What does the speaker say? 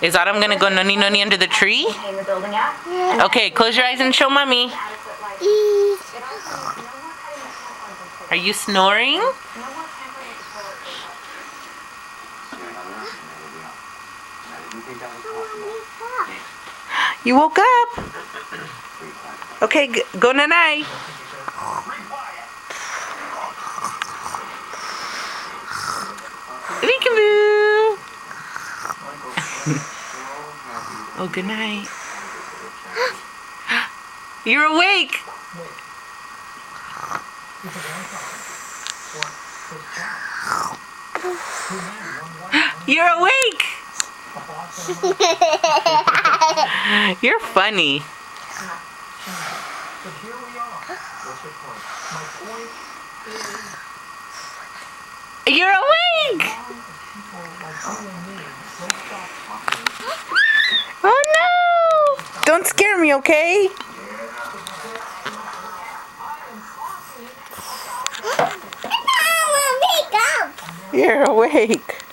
Is Autumn gonna go nunny nunny under the tree? Okay, close your eyes and show mommy. Are you snoring? You woke up. Okay, go nanay. Peekaboo. Oh, good night. You're awake. You're awake. You're funny. You're awake. Oh no! Don't scare me, okay? You're awake.